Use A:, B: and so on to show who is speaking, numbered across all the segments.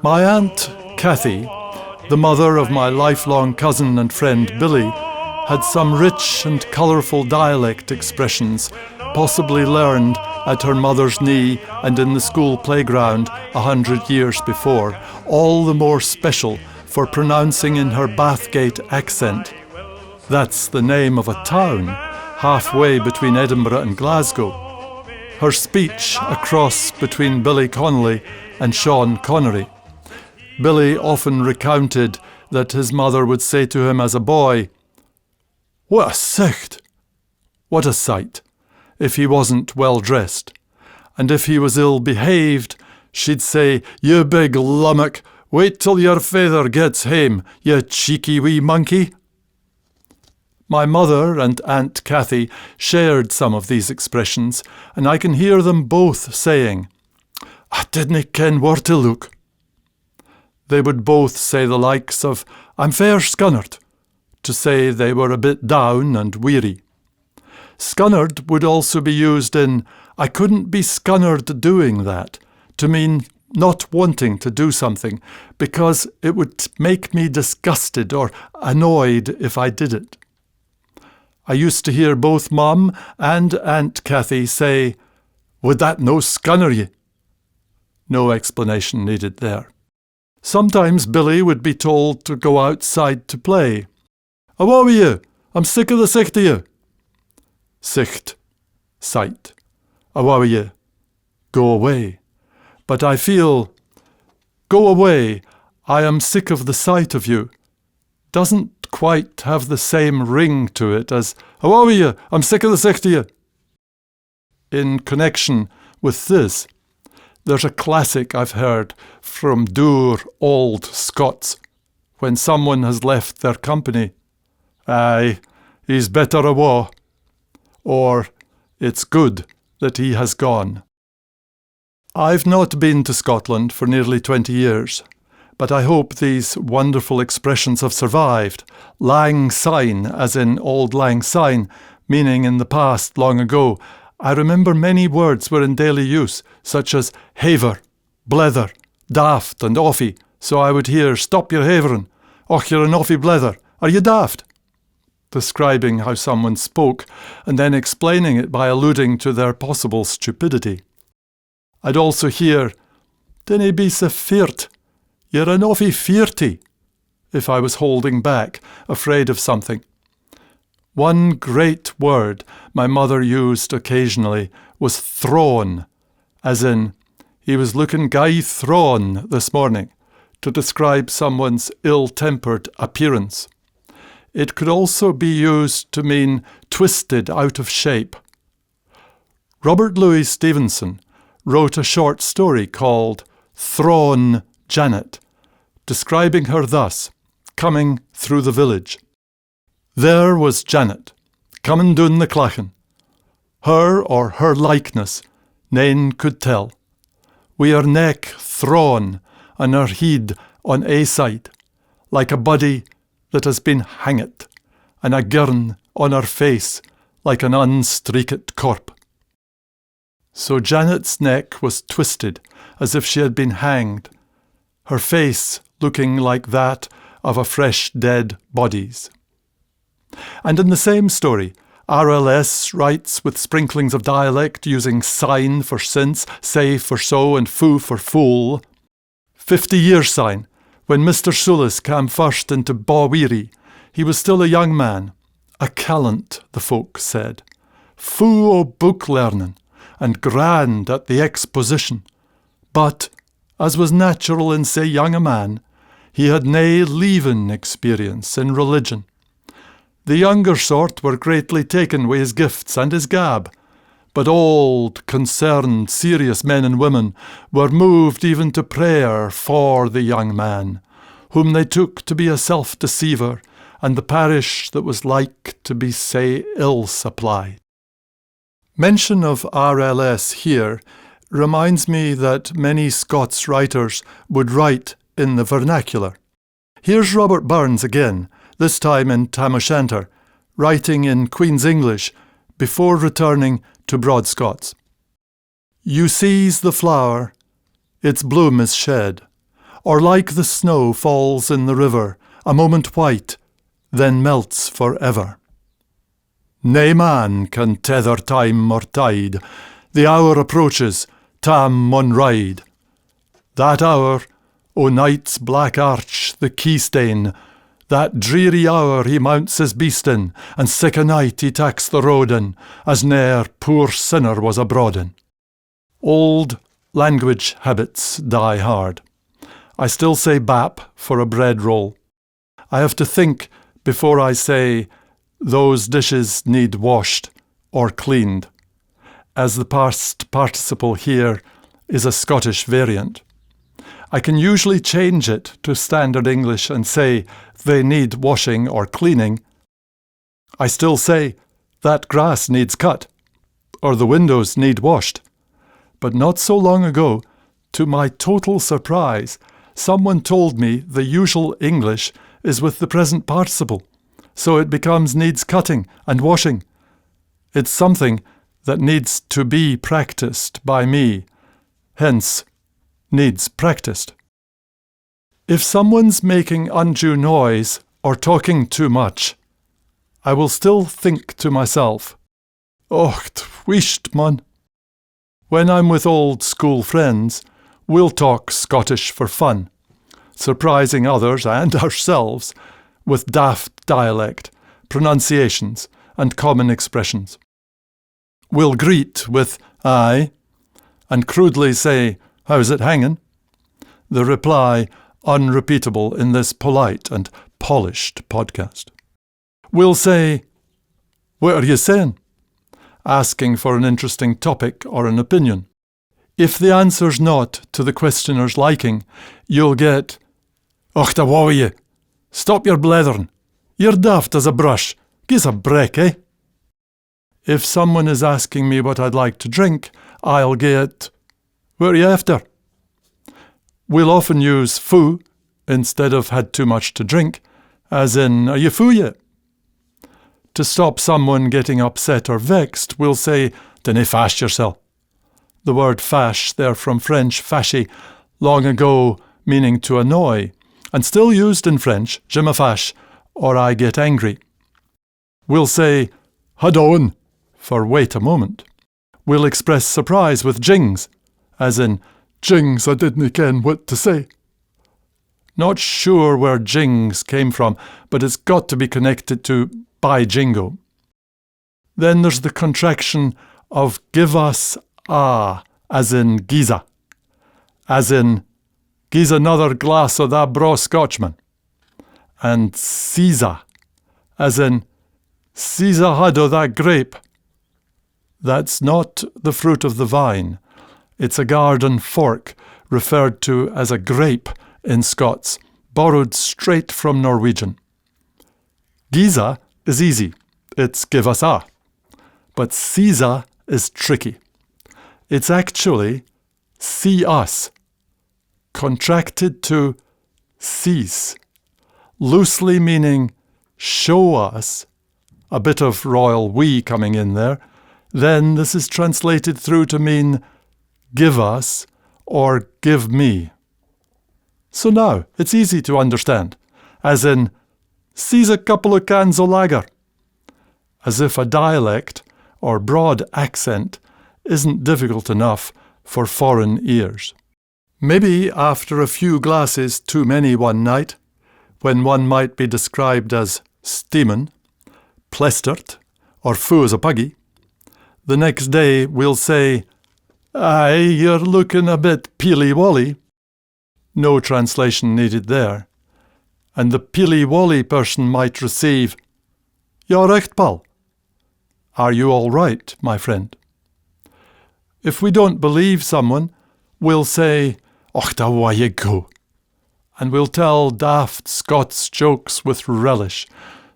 A: My Aunt Cathy, the mother of my lifelong cousin and friend Billy, had some rich and colourful dialect expressions, possibly learned at her mother's knee and in the school playground 100 years before, all the more special for pronouncing in her Bathgate accent. That's the name of a town, halfway between Edinburgh and Glasgow. Her speech a cross between Billy Connolly and Sean Connery. Billy often recounted that his mother would say to him as a boy, "What a sight! What a sight!" if he wasn't well dressed. And if he was ill-behaved, she'd say, "You big lummock, wait till your father gets hame, you cheeky wee monkey." My mother and Aunt Cathy shared some of these expressions, and I can hear them both saying, "I didna ken where to look." They would both say the likes of, "I'm fair scunnered," to say they were a bit down and weary. Scunnered would also be used in, "I couldn't be scunnered doing that," to mean not wanting to do something because it would make me disgusted or annoyed if I did it. I used to hear both Mum and Aunt Cathy say, "Would that no scunner ye?" No explanation needed there. Sometimes Billy would be told to go outside to play. "Awa wi you, I'm sick of the sicht of you." Sicht, sight. Awa wi you, go away. But I feel, "Go away, I am sick of the sight of you," doesn't quite have the same ring to it as, "Awa wi you, I'm sick of the sicht of you." In connection with this, there's a classic I've heard from dour old Scots when someone has left their company. "Aye, he's better awa," or "It's good that he has gone." I've not been to Scotland for nearly 20 years, but I hope these wonderful expressions have survived. Lang syne, as in Auld Lang Syne, meaning in the past long ago. I remember many words were in daily use, such as haver, blether, daft and offie, so I would hear, "Stop your haverin', och you're an offie blether, are you daft?" describing how someone spoke and then explaining it by alluding to their possible stupidity. I'd also hear, "Dinna be so feart, you're an offie fearty," if I was holding back, afraid of something. One great word my mother used occasionally was thrawn, as in, "He was looking gey thrawn this morning," to describe someone's ill-tempered appearance. It could also be used to mean twisted out of shape. Robert Louis Stevenson wrote a short story called "Thrawn Janet," describing her thus, coming through the village. There was Janet, coming down the clachan. Her or her likeness, nane could tell. Wi' her neck thrawn and her head on ae side, like a body that has been hangit, and a girn on her face like an unstreakit corp. So Janet's neck was twisted as if she had been hanged, her face looking like that of a fresh dead body's. And in the same story, RLS writes with sprinklings of dialect using sign for since, say for so, and foo for fool. 50 years syne, when Mr. Soulis came first into Bawweary, he was still a young man, a callant, the folk said, fou o' book learning, and grand at the exposition. But, as was natural in sae young a man, he had nae leaving experience in religion. The younger sort were greatly taken wi' his gifts and his gab, but old, concerned, serious men and women were moved even to prayer for the young man, whom they took to be a self-deceiver, and the parish that was like to be sae ill-supplied. Mention of RLS here reminds me that many Scots writers would write in the vernacular. Here's Robert Burns again, this time in Tam O'Shanter, writing in Queen's English before returning to Broad Scots. You seize the flower, its bloom is shed, or like the snow falls in the river, a moment white, then melts for ever. Nae man can tether time or tide, the hour approaches, Tam mun ride. That hour, o night's black arch, the keystane, that dreary hour he mounts his beast in, and sic a night he taks the road in, as ne'er poor sinner was abroad in. Old language habits die hard. I still say bap for a bread roll. I have to think before I say those dishes need washed or cleaned, as the past participle here is a Scottish variant. I can usually change it to standard English and say they need washing or cleaning. I still say that grass needs cut or the windows need washed. But not so long ago, to my total surprise, someone told me the usual English is with the present participle, so it becomes needs cutting and washing. It's something that needs to be practiced by me, hence needs practiced. If someone's making undue noise or talking too much, I will still think to myself, "Och, wheesht, man." When I'm with old school friends, we'll talk Scottish for fun, surprising others and ourselves with daft dialect, pronunciations, and common expressions. We'll greet with "aye," and crudely say, "How's it hangin'?" The reply unrepeatable in this polite and polished podcast. We'll say, "What are you saying?" asking for an interesting topic or an opinion. If the answer's not to the questioner's liking, you'll get, "Och, the woe you! Stop your blethering! You're daft as a brush! Gi's a break, eh?" If someone is asking me what I'd like to drink, I'll get, "What are you after?" We'll often use foo instead of had too much to drink, as in, "Are you foo yet?" To stop someone getting upset or vexed, we'll say, "Dinna fash yoursel." The word fash, there from French fashy, long ago meaning to annoy, and still used in French, "je me fâche," or "I get angry." We'll say, "Haud on," for wait a moment. We'll express surprise with jings, as in, "Jings, I didna ken what to say." Not sure where jings came from, but it's got to be connected to by jingo. Then there's the contraction of give us a, as in Giza, as in "Gi's another glass of that braw Scotchman," and Caesar, as in "Caesar had o' that grape." That's not the fruit of the vine. It's a garden fork, referred to as a grape in Scots, borrowed straight from Norwegian. Giza is easy. It's give us a. But Caesar is tricky. It's actually see us, contracted to cease, loosely meaning show us, a bit of royal we coming in there. Then this is translated through to mean give us or give me. So now it's easy to understand, as in seize a couple of cans o' lager, as if a dialect or broad accent isn't difficult enough for foreign ears. Maybe after a few glasses too many one night, when one might be described as steamin', plestert, or fou as a puggy, the next day we'll say, "Aye, you're looking a bit peely-wally." No translation needed there. And the peely-wally person might receive, "You're recht, pal. Are you all right, my friend?" If we don't believe someone, we'll say, "Och, da wa you go," and we'll tell daft Scots jokes with relish,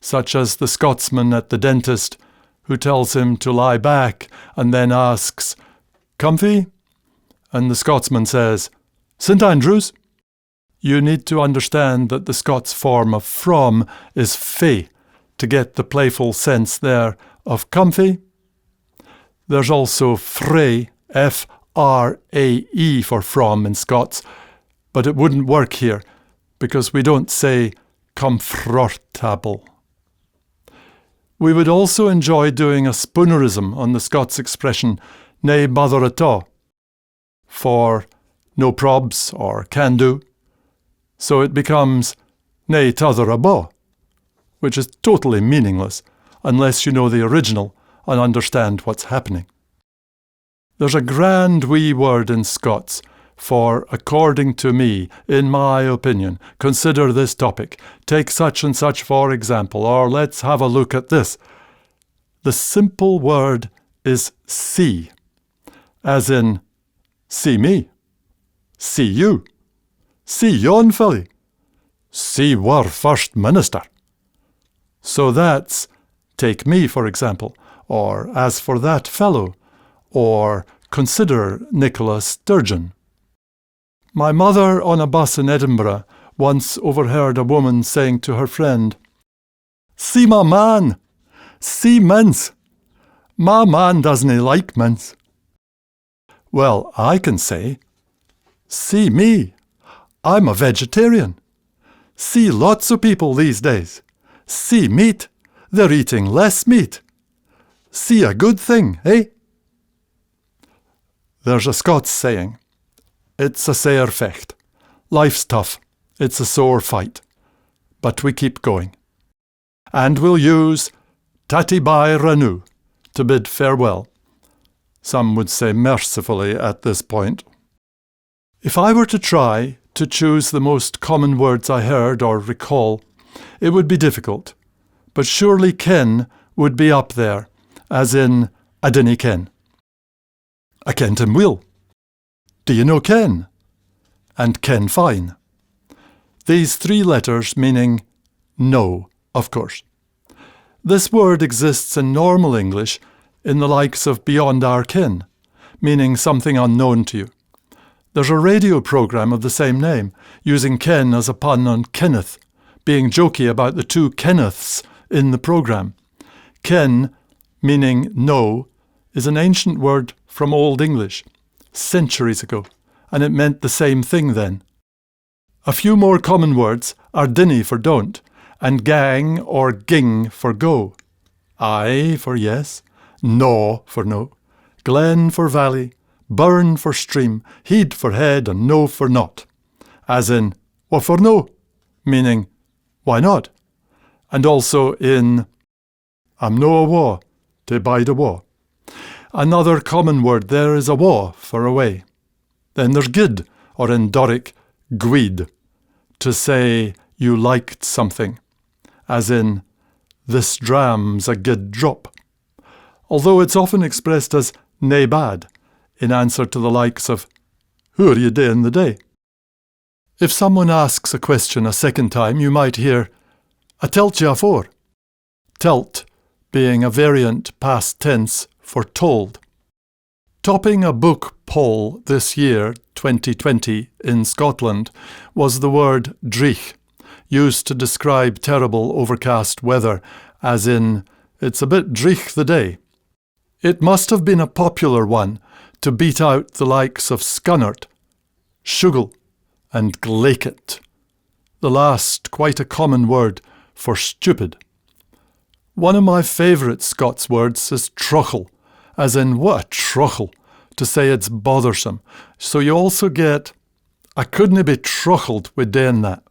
A: such as the Scotsman at the dentist who tells him to lie back and then asks, "Comfy?" And the Scotsman says, "St. Andrews?" You need to understand that the Scots form of from is fey, to get the playful sense there of comfy. There's also fray, F-R-A-E for from in Scots, but it wouldn't work here because we don't say comfortable. We would also enjoy doing a spoonerism on the Scots expression nae bother at all for no probs or can do. So it becomes nae t'other abo, which is totally meaningless unless you know the original and understand what's happening. There's a grand wee word in Scots for according to me, in my opinion, consider this topic, take such and such for example, or let's have a look at this. The simple word is see, as in see me, see you, see yon filly, see war First Minister. So that's take me for example, or as for that fellow, or consider Nicola Sturgeon. My mother on a bus in Edinburgh once overheard a woman saying to her friend, "See my man, see mince. My man doesn't like mince." Well, I can say, see me, I'm a vegetarian. See lots of people these days. See meat, they're eating less meat. See a good thing, eh? There's a Scots saying, it's a sair fecht. Life's tough. It's a sore fight. But we keep going. And we'll use Tatty Bai Ranu to bid farewell. Some would say mercifully at this point. If I were to try to choose the most common words I heard or recall, it would be difficult. But surely ken would be up there, as in I dinna ken. I kent him weel. Do you know ken? And ken fine. These 3 letters meaning no, of course. This word exists in normal English in the likes of beyond our ken, meaning something unknown to you. There's a radio programme of the same name, using ken as a pun on Kenneth, being jokey about the 2 Kenneths in the programme. Ken, meaning no, is an ancient word from Old English, centuries ago, and it meant the same thing then. A few more common words are dinny for don't, and gang or ging for go, aye for yes, no for no, glen for valley, burn for stream, heed for head, and no for not, as in what for no, meaning why not, and also in I'm no awa to bide awa. Another common word there is awa for away. Then there's gid, or in Doric, gwid, to say you liked something, as in this dram's a good drop, although it's often expressed as nae bad, in answer to the likes of who are you doing the day? If someone asks a question a second time, you might hear I telt you afore. Telt being a variant past tense for told. Topping a book poll this year, 2020, in Scotland, was the word dreich, used to describe terrible overcast weather, as in, it's a bit dreich the day. It must have been a popular one to beat out the likes of scunnert, shuggle, and glaikit, the last quite a common word for stupid. One of my favourite Scots words is truchel, as in what a truchel, to say it's bothersome. So you also get, I couldn't be truchled with doing that.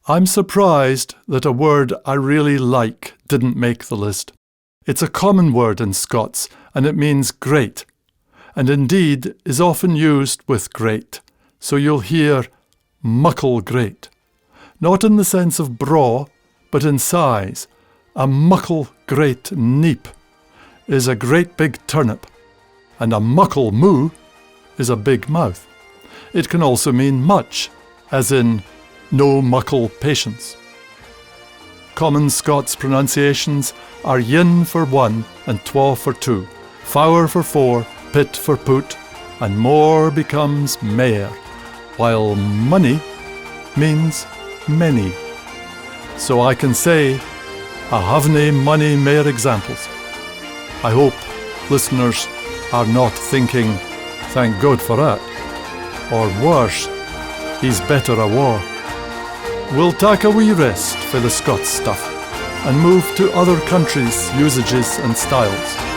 A: I'm surprised that a word I really like didn't make the list. It's a common word in Scots, and it means great, and indeed is often used with great. So you'll hear muckle great, not in the sense of braw, but in size. A muckle great neep is a great big turnip, and a muckle moo is a big mouth. It can also mean much, as in no muckle patience. Common Scots pronunciations are yin for 1 and twa for 2, fower for 4, pit for put, and more becomes mair, while money means many. So I can say, I havenae mony mair examples. I hope listeners are not thinking, thank God for that, or worse, he's better a war. We'll take a wee rest for the Scots stuff and move to other countries' usages and styles.